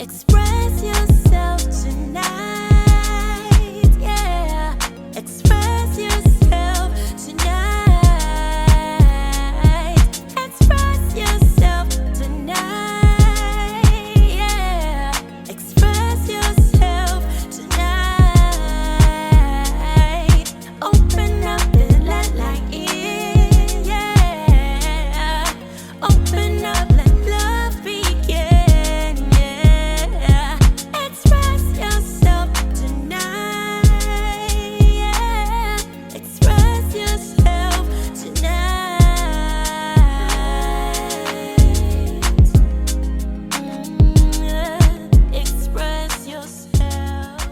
Express yourself tonight, yeah. Express yourself tonight. Express yourself tonight, yeah. Express yourself tonight. Open up and let light in, yeah. Open up, let love begin, yeah. Express yourself tonight, yeah. Express yourself tonight. Express yourself.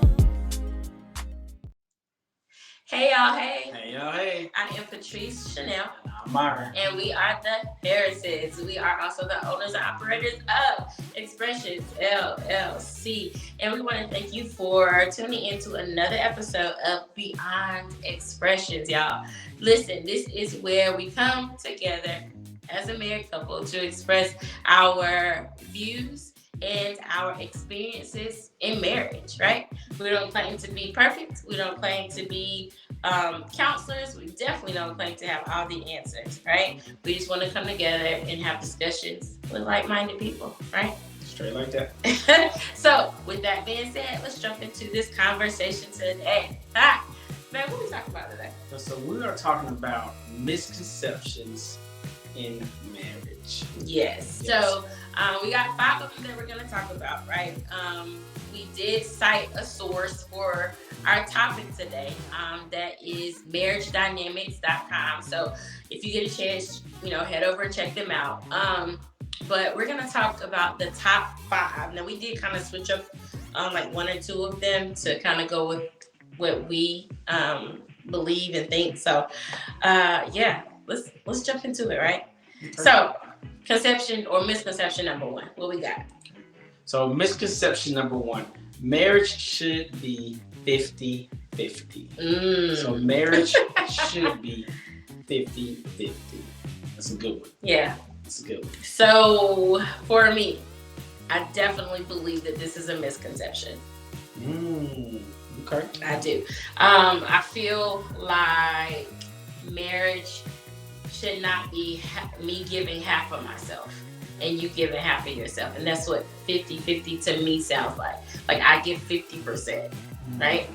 Hey y'all, hey. Hey, y'all, hey. I am Patrice Chanel, I'm Myron. and we are the Harrises. We are also the owners and operators of Xpressions LLC. And we want to thank you for tuning into another episode of Beyond Expressions, y'all. Listen, this is where we come together as a married couple to express our views and our experiences in marriage, right? We don't claim to be perfect. We don't claim to be counselors. We definitely don't claim to have all the answers, right? We just want to come together and have discussions with like-minded people, right? Straight like that. So, with that being said, let's jump into this conversation today. Hi, man, what are we talking about today? So we are talking about misconceptions in marriage. Yes. So, we got 5 of them that we're going to talk about, right? We did cite a source for our topic today. That is marriagedynamics.com. So if you get a chance, head over and check them out. But we're going to talk about the top 5. Now, we did kind of switch up like 1 or 2 of them to kind of go with what we believe and think. So, let's jump into it, right? Perfect. So, conception or misconception number 1. What we got? So misconception number 1, marriage should be 50-50. So marriage should be 50-50. That's a good one. Yeah. That's a good one. So for me, I definitely believe that this is a misconception. Okay. I do. I feel like marriage should not be me giving half of myself and you giving half of yourself. And that's what 50-50 to me sounds like. Like I give 50%, right?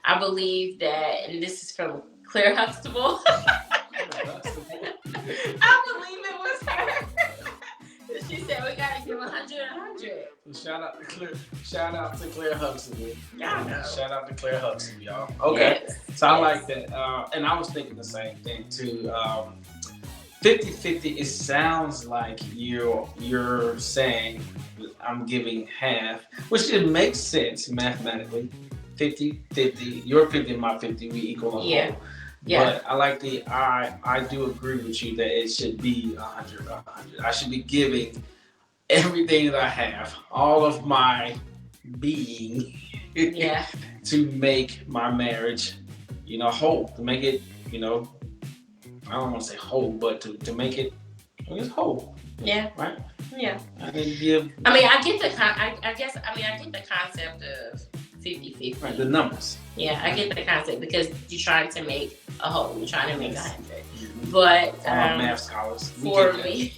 I believe that, and this is from Claire Huxtable. I believe it was her. She said we gotta give 100. Shout out to Claire Huxtable. Y'all know. Shout out to Claire Huxtable, y'all. Okay. Yes. So I like that. And I was thinking the same thing too. 50-50, it sounds like you're saying I'm giving half, which it makes sense mathematically. 50-50, your 50 and my 50, we equal. Yeah. But I like I do agree with you that it should be 100. I should be giving everything that I have, all of my being, to make my marriage, whole, to make it, I don't want to say whole, but to make it, whole. Yeah. Right. Yeah. I didn't give. I get the concept of 50-50. Right, the numbers. Yeah, I get the concept because you're trying to make a whole. You're trying to make 100. But math scholars. For me,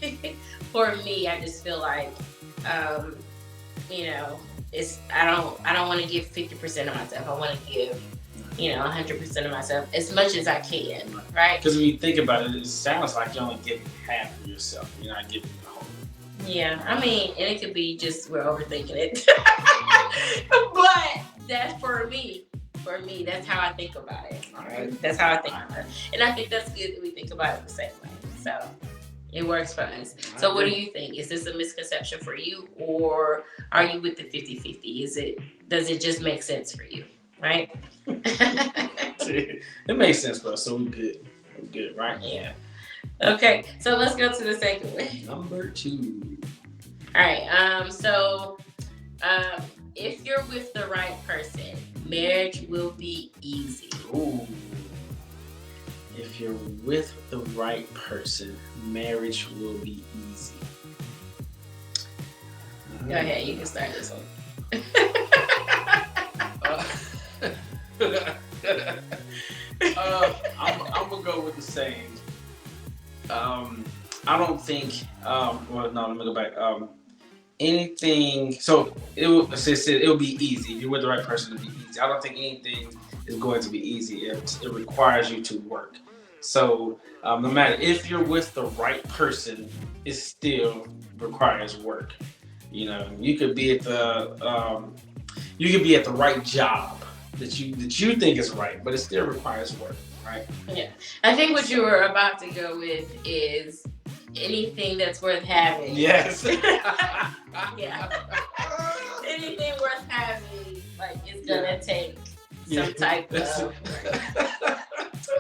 I just feel like, it's I don't want to give 50% of myself. I want to give 100% of myself as much as I can, right? Because when you think about it, it sounds like you're only giving half of yourself. You're not giving the whole. Yeah, and it could be just we're overthinking it. But that's for me. For me, that's how I think about it. All right, that's how I think about it, and I think that's good that we think about it the same way. So it works for us. So what do you think? Is this a misconception for you, or are you with the 50-50? Does it just make sense for you? Right? It makes sense for us, so we're good. We're good, right? Yeah. Okay, so let's go to the second one. Number 2. All right. If you're with the right person, marriage will be easy. Ooh. If you're with the right person, marriage will be easy. Go ahead, you can start this one. I'm gonna go with the saying. I don't think. Well, no. Let me go back. Anything. So it'll be easy if you're with the right person. It'll be easy. I don't think anything is going to be easy. It requires you to work. So no matter if you're with the right person, it still requires work. You know, you could be at the right job that you think is right, but it still requires work, right? Yeah, I think what you were about to go with is anything that's worth having. Yes. Yeah. Anything worth having, like, it's gonna take some type of.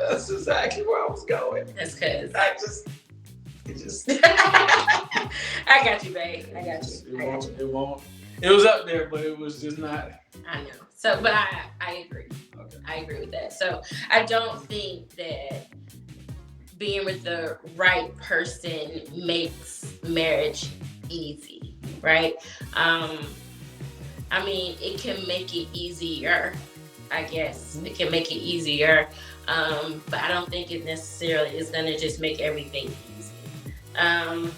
That's exactly where I was going. That's because It just. I got you, babe. I got you. It won't. It was up there, but it was just not. I know. So, but I agree. Okay. I agree with that. So, I don't think that being with the right person makes marriage easy, right? I mean, it can make it easier, I guess. It can make it easier, but I don't think it necessarily is going to just make everything easy. And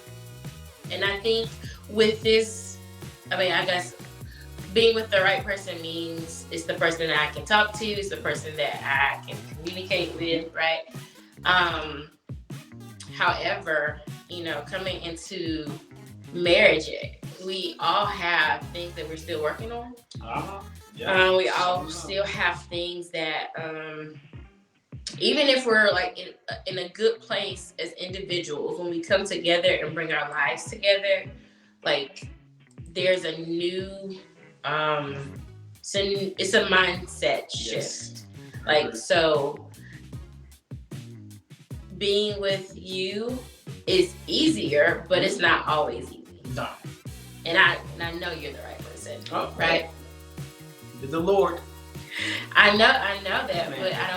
I think with this, I mean, I guess being with the right person means it's the person that I can talk to, it's the person that I can communicate with, right? However, you know, coming into marriage, we all have things that we're still working on. Yeah. We all still have things that, even if we're like in a good place as individuals, when we come together and bring our lives together, like there's a new, it's a mindset shift. Yes. Like, so being with you is easier, but it's not always easy. No. And I know you're the right person, right? With the Lord. I know that, Man. but I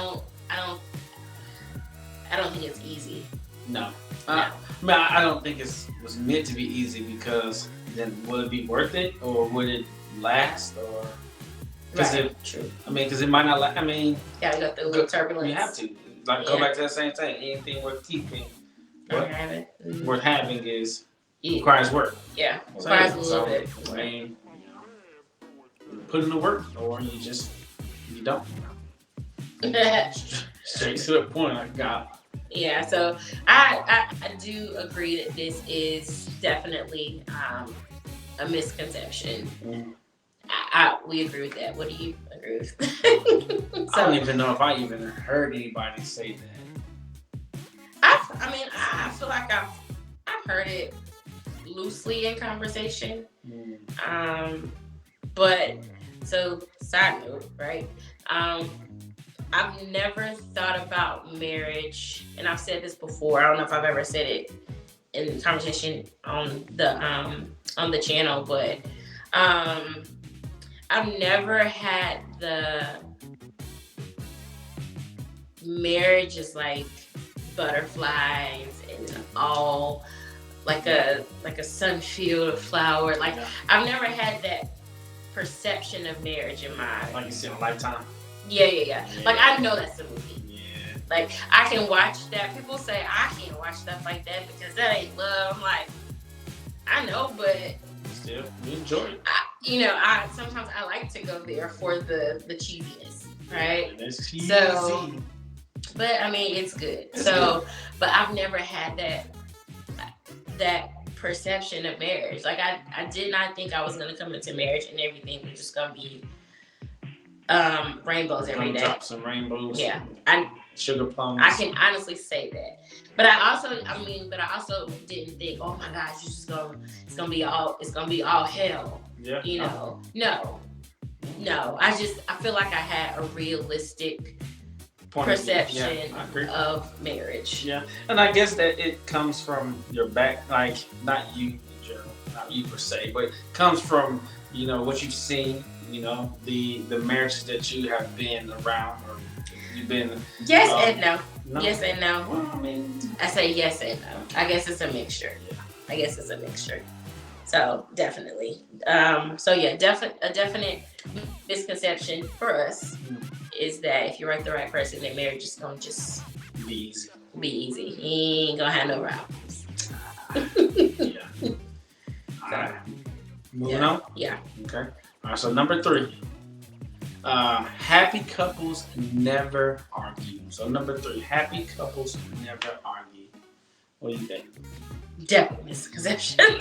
don't think it's easy. No. I don't think it was meant to be easy, because then would it be worth it, or would it last, or? True. I mean, because it might not last. I mean, Gotta go through a little turbulence. You have to. Like, go back to that same thing. Anything worth keeping, worth having is requires work. Yeah, requires a little bit. I mean, put in the work, or you don't. Straight to the point, like God. Yeah, so I do agree that this is definitely a misconception. We agree with that. What do you agree with? I don't even know if I even heard anybody say that. I feel like I've heard it loosely in conversation. But so side note, right? I've never thought about marriage, and I've said this before. I don't know if I've ever said it in conversation on the channel, but I've never had the marriage is like butterflies and all like a sun field of flower. Like, I've never had that perception of marriage in mind. Like you see in Lifetime. Yeah. Like, I know that's a movie. Yeah. Like, I can watch that. People say I can't watch stuff like that because that ain't love. I'm like, I know, but still, you enjoy it. Sometimes I like to go there for the cheesiness, right? It's cheesy. So, but I mean, it's good. Good. But I've never had that perception of marriage. Like, I did not think I was gonna come into marriage and everything was just gonna be rainbows every day. Drop some rainbows. Yeah, sugar plums. I can honestly say that. But I also didn't think, oh my gosh, it's gonna be all hell. Yeah. No. I feel like I had a realistic perception of marriage. Yeah, and I guess that it comes from your back, like not you in general, not you per se, but it comes from what you've seen, the marriages that you have been around, or you've been. Yes and no. Yes and no. Well, I mean, I say yes and no. I guess it's a mixture. Yeah. I guess it's a mixture. So definitely. So yeah, a definite misconception for us is that if you write the right person, that marriage is gonna just Be easy. be easy. He ain't gonna have no problems. Yeah. All right. Moving Yeah. on. Yeah. Okay. All right. So number 3. Happy couples never argue. So number 3, happy couples never argue. What do you think? Definitely misconception.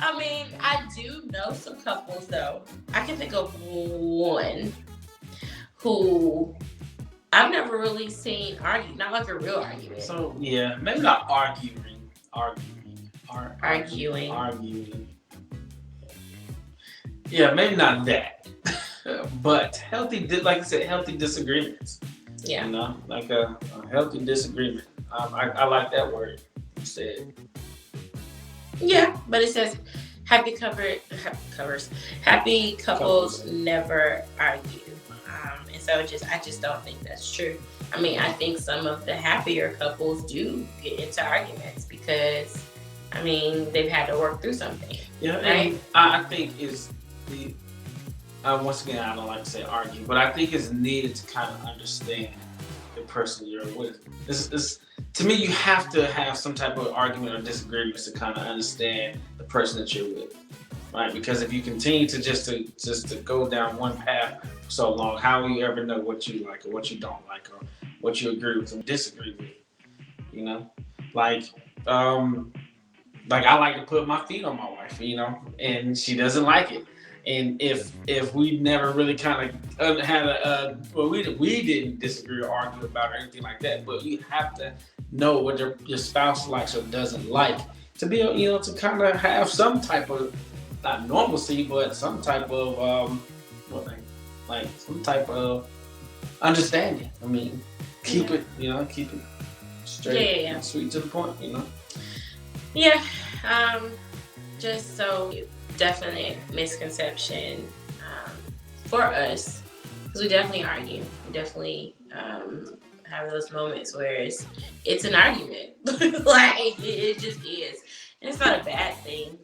I mean, I do know some couples though. I can think of one who I've never really seen argue, not like a real argument. So yeah, maybe not arguing. Yeah, maybe not that. But healthy, like I said, healthy disagreements. Yeah. You know, like a healthy disagreement. I like that word you said. Yeah, but it says happy couples never argue. And so I just don't think that's true. I mean, I think some of the happier couples do get into arguments because, I mean, they've had to work through something. Yeah, right? and I think is the once again, I don't like to say argue, but I think it's needed to kind of understand the person you're with. It's to me, you have to have some type of argument or disagreements to kind of understand the person that you're with, right? Because if you continue to just to go down one path for so long, how will you ever know what you like or what you don't like or what you agree with or disagree with? You know, like I like to put my feet on my wife, you know, and she doesn't like it. And if we never really kind of had we didn't disagree or argue about or anything like that, but you have to know what your spouse likes or doesn't like to be, you know, to kind of have some type of not normalcy, but some type of some type of understanding. I mean, keep it straight and sweet to the point, you know. Yeah. Just so definite misconception for us, because we definitely argue. We definitely have those moments where it's an argument. Like it just is. And it's not a bad thing.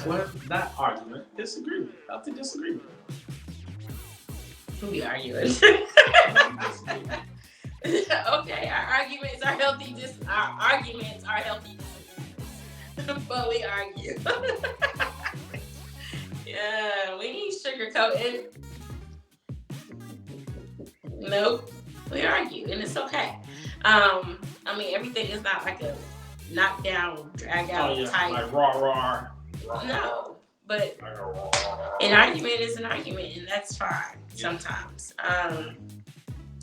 Well, not argument, disagreement. Healthy disagreement. Who be arguing? Okay, our arguments are healthy. Our arguments are healthy disagreements, but we argue. Yeah, we ain't sugarcoating. Nope, we argue, and it's okay. I mean, everything is not like a knockdown, drag out type. Like raw. No, but an argument is an argument, and that's fine sometimes.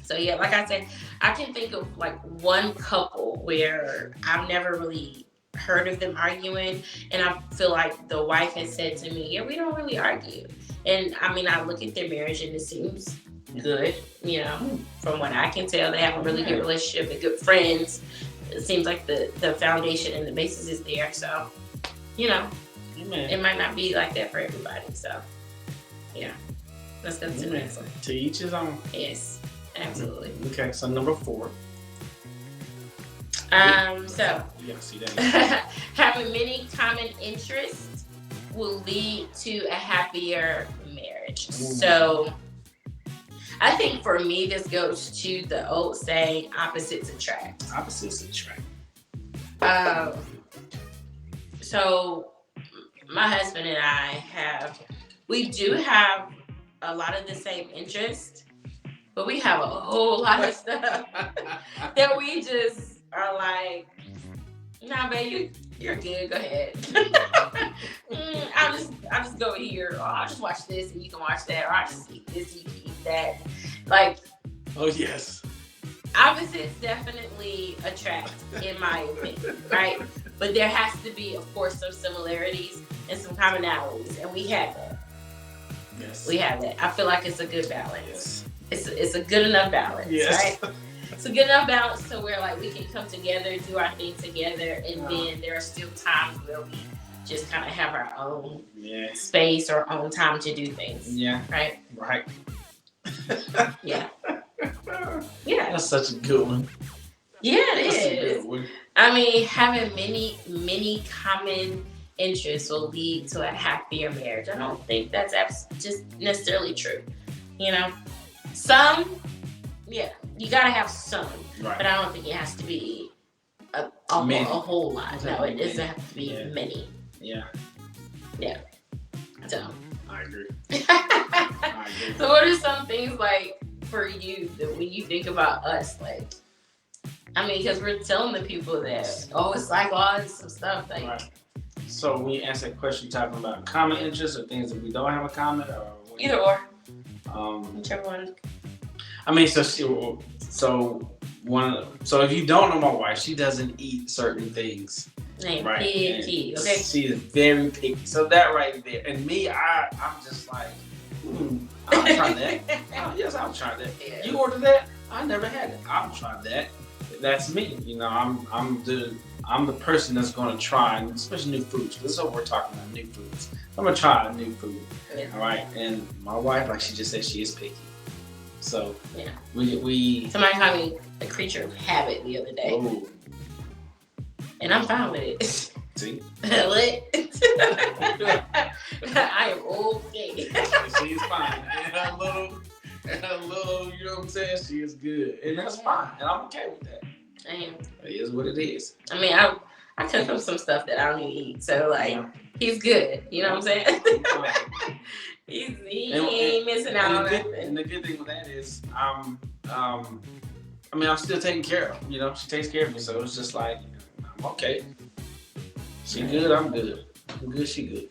So yeah, like I said, I can think of like one couple where I've never really heard of them arguing, and I feel like the wife has said to me, yeah, we don't really argue. And I mean, I look at their marriage and it seems good, you know, from what I can tell. They have a really good relationship and good friends. It seems like the foundation and the basis is there. So, you know, it might not be like that for everybody. So yeah, let's go to the next one. To each his own. Yes, absolutely. Okay, so number 4. So see that. having many common interests will lead to a happier marriage. So I think for me, this goes to the old saying, opposites attract. Opposites attract. So my husband and I we do have a lot of the same interests, but we have a whole lot of stuff that we just are like, nah, babe, you're good. Go ahead. I'll just go here. Or I'll just watch this and you can watch that. Or I'll just eat this and you can eat that. Like, oh yes, opposites definitely attract, in my opinion, right? But there has to be, of course, some similarities and some commonalities, and we have that. Yes, we have that. I feel like it's a good balance. Yes. It's a good enough balance, yes. right? It's a good enough balance to where like we can come together, do our thing together, and then there are still times where we just kind of have our own space or own time to do things. Yeah. Right. Right. Yeah. Yeah. That's such a good one. Yeah, That's a it is. good one. I mean, having many common interests will lead to a happier marriage. I don't think that's just necessarily true. You know, some, yeah, you gotta have some, Right. but I don't think it has to be a Many. whole lot. No, it doesn't Many. have to be Yeah. many. Yeah, So, I agree. so I agree. what are some things like for you that when you think about us, like, I mean, because we're telling the people that, it's like all this some stuff, like. Right. So when you ask that question, you talking about common interests or things that we don't have in common, or what? Either or, Whichever one. I mean, so if you don't know my wife, she doesn't eat certain things. Right. Picky, okay. She is very picky. So that right there, and me, I'm just like, I'll try that. Oh, yes, I'll try that. Yeah. You order that? I never had it. I'll try that. That's me. You know, I'm the person that's going to try, especially new foods. This is what we're talking about, new foods. I'm gonna try a new food. Yeah. All right, and my wife, like she just said, she is picky. So yeah, we somebody called me a creature of habit the other day, and I'm fine with it. See, What? I am okay. she is fine. And a little, you know what I'm saying? She is good, and that's fine, and I'm okay with that. I am. It is what it is. I mean, I cook him some stuff that I don't even eat, so like he's good. You know what I'm saying? he ain't missing out on nothing. And the good thing with that is, I mean, I'm still taken care of. You know, she takes care of me, so it's just like I'm okay. She good, I'm good. I'm good, she good.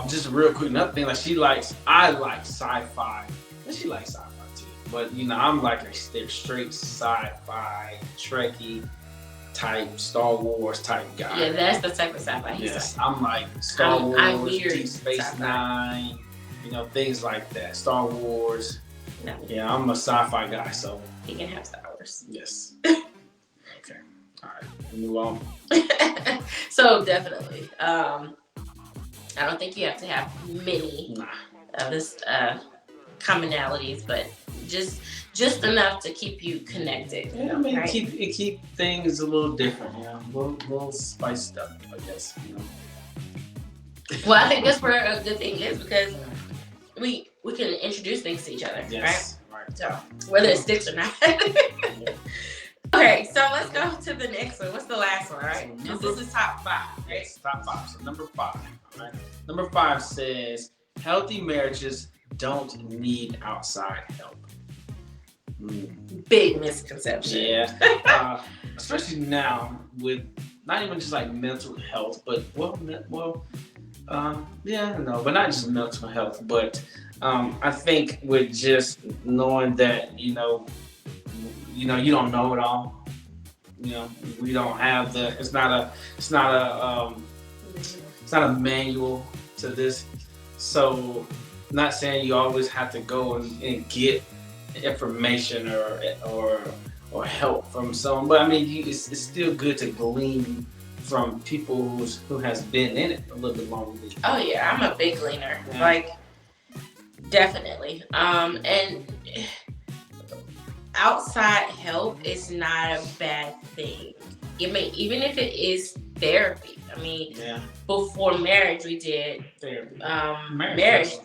Just real quick, another thing, like I like sci-fi, and she likes sci-fi too. But you know, I'm like a straight sci-fi, Trekkie type, Star Wars type guy. Yeah, that's the type of sci-fi he's Yes, like. I'm like Star I'm Wars, weird Deep Space sci-fi. Nine, you know, things like that. Star Wars. No, Yeah, I'm a sci-fi guy, so he can have Star Wars. yes. Okay. All right. Move on. So definitely, I don't think you have to have many of this commonalities, but just enough to keep you connected. Yeah, I mean, right? keep things a little different, you know, little spiced up, I guess, you know. Well, I think that's where a good thing is because we can introduce things to each other, Yes. right? So whether it sticks or not. Okay, so let's go to the next one. What's the last one, right? So This is top 5, right? Yes, top 5. So number 5, all right? Number 5 says healthy marriages don't need outside help. Big misconception. Yeah. Especially now with not even just like mental health, but but not just mental health, but I think with just knowing that you don't know it all. You know, we don't have it's not a manual to this. So, not saying you always have to go and get information or help from someone, but I mean, it's still good to glean from people who has been in it a little bit longer than you. Oh yeah, I'm a big gleaner. Yeah. Like, definitely. And outside help is not a bad thing. Even if it is therapy. I mean, before marriage we did Therapy. marriage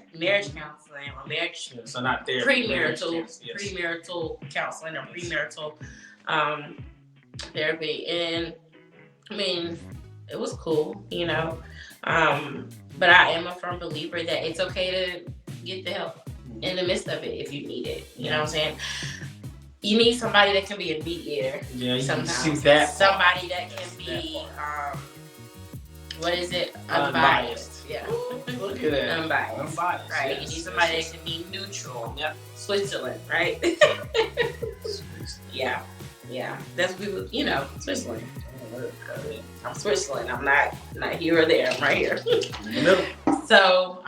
counseling or marriage So not therapy. premarital counseling or premarital therapy, and I mean it was cool, you know. But I am a firm believer that it's okay to get the help in the midst of it if you need it. You know what I'm saying? You need somebody that can be a mediator. Yeah, you sometimes. see that. Somebody that can be what is it? Unbiased. Yeah. Look at that. Unbiased. Right. Yes. You need somebody that can be neutral. Yep. Switzerland, right? Yeah. That's people, Switzerland. I'm Switzerland. I'm not here or there. I'm right here. In the middle. So,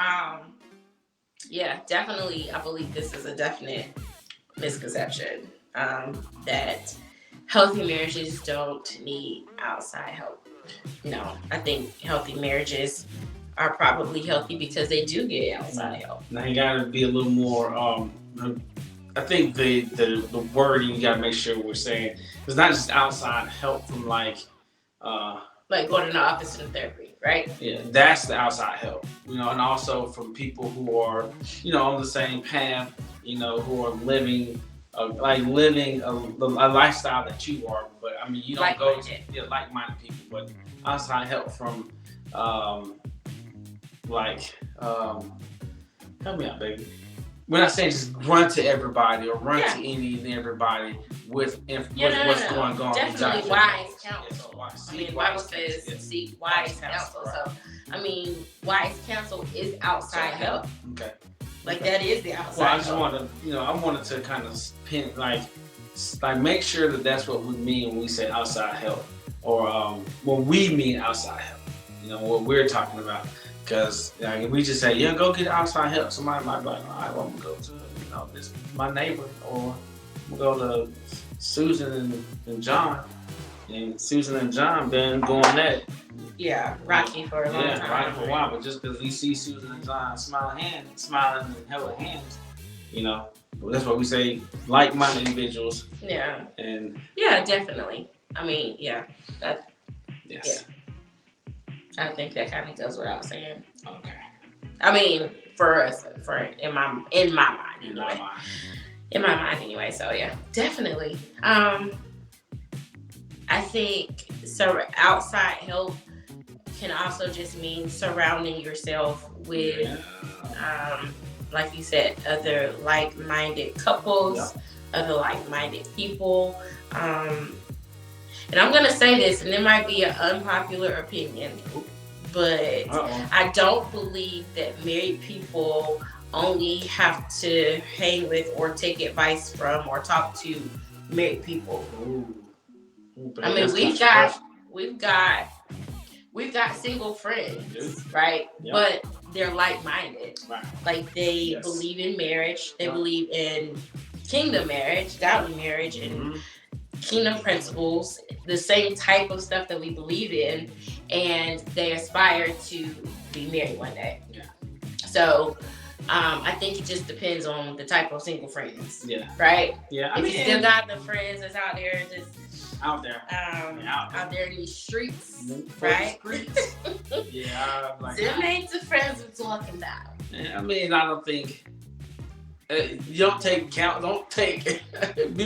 yeah, definitely. I believe this is a definite misconception that healthy marriages don't need outside help. No, I think healthy marriages are probably healthy because they do get outside help. Now you gotta be a little more. I think the wording you gotta make sure we're saying it's not just outside help from like going to the office and therapy, right? yeah, that's the outside help, and also from people who are, on the same path, who are living a lifestyle that you are. But I mean, you don't go to like-minded people, but outside help from, help me out, baby. We're not saying just run to everybody or run to any and everybody with what's going on. Definitely wise counsel. I mean, the Bible says seek wise counsel. So, I mean, wise counsel is outside help. Okay. Like that is the outside. Well, I just I wanted to kind of pin like make sure that that's what we mean when we say outside help, or when we mean outside help. What we're talking about. Because if we just say, go get outside help, somebody might be like, all right, well, I'm going to go to this my neighbor, or I'm going to go to Susan and John. And Susan and John been going that. Yeah, rocky for a long time. Yeah, rocky for a while. But just because we see Susan and John smiling and holding hands, that's why we say like-minded individuals. Yeah. And yeah, definitely. I mean, yeah. Yes. Yeah. I think that kind of goes without saying. Okay. I mean, for us, in my mind, in my mind anyway. So yeah, definitely. I think outside help can also just mean surrounding yourself with, like you said, other like-minded couples, other like-minded people. And I'm going to say this, and it might be an unpopular opinion, but I don't believe that married people only have to hang with or take advice from or talk to married people. I mean, we've got single friends, right? Yep. But they're like-minded. Right. Like they believe in marriage. They believe in kingdom marriage, godly marriage, and kingdom principles, the same type of stuff that we believe in, and they aspire to be married one day. Yeah. So I think it just depends on the type of single friends. Yeah. Right? Yeah. If you still got the friends that's out there out there in these streets, right? Yeah. Them ain't the friends we're talking about. Yeah, I mean, I don't think be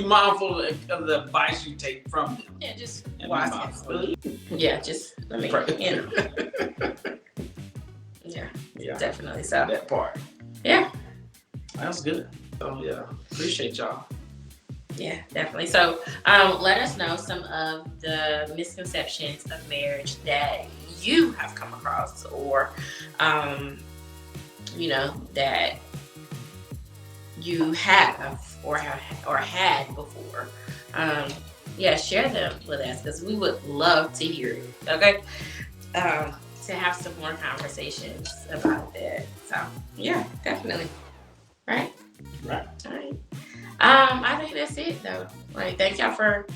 mindful of the advice you take from them. Yeah, just watch it. Yeah, just Yeah, definitely. So that part. Yeah, that's good. So yeah, appreciate y'all. Yeah, definitely. So let us know some of the misconceptions of marriage that you have come across, or that you have or had before. Share them with us, because we would love to hear it. Okay, to have some more conversations about that. So yeah, definitely. Right. All right. I think that's it though. Thank y'all for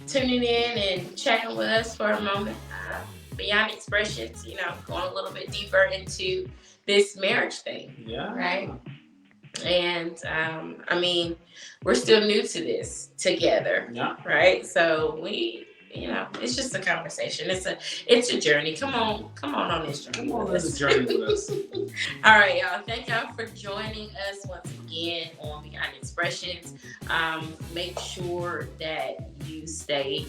tuning in and chatting with us for a moment. Beyond Expressions, going a little bit deeper into this marriage thing. Yeah. Right. And I mean, we're still new to this together. Yeah. Right. So we, it's just a conversation. It's a journey. Come on this journey. Come on, let's journey with us. All right, y'all. Thank y'all for joining us once again on Beyond Expressions. Make sure that you stay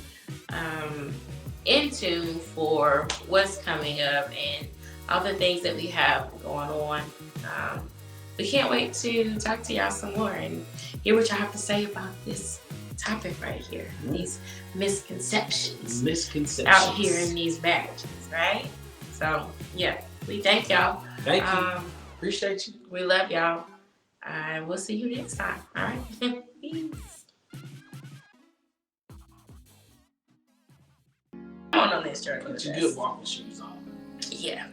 in tune for what's coming up and all the things that we have going on. We can't wait to talk to y'all some more and hear what y'all have to say about this topic right here. These misconceptions out here in these marriages, right? So yeah, we thank y'all. Thank you. Appreciate you. We love y'all. And we'll see you next time. All right. Peace. On this journey. Put your good walking shoes on. Yeah.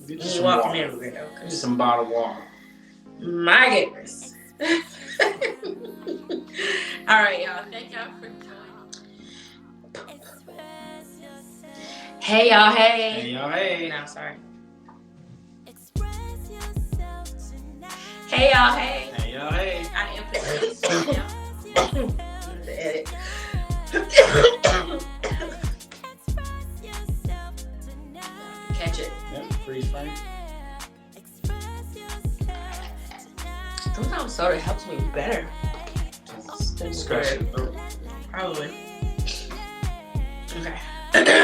Get you some water. Get some bottled water. My goodness. All right, y'all. Thank y'all for joining. Hey, y'all. Hey. Hey, y'all. Hey. No, sorry. Hey, y'all. Hey. Hey, y'all. Hey. I am putting this. Edit. freeze frame. Sometimes soda helps me better. Scratch your throat. Probably. Okay.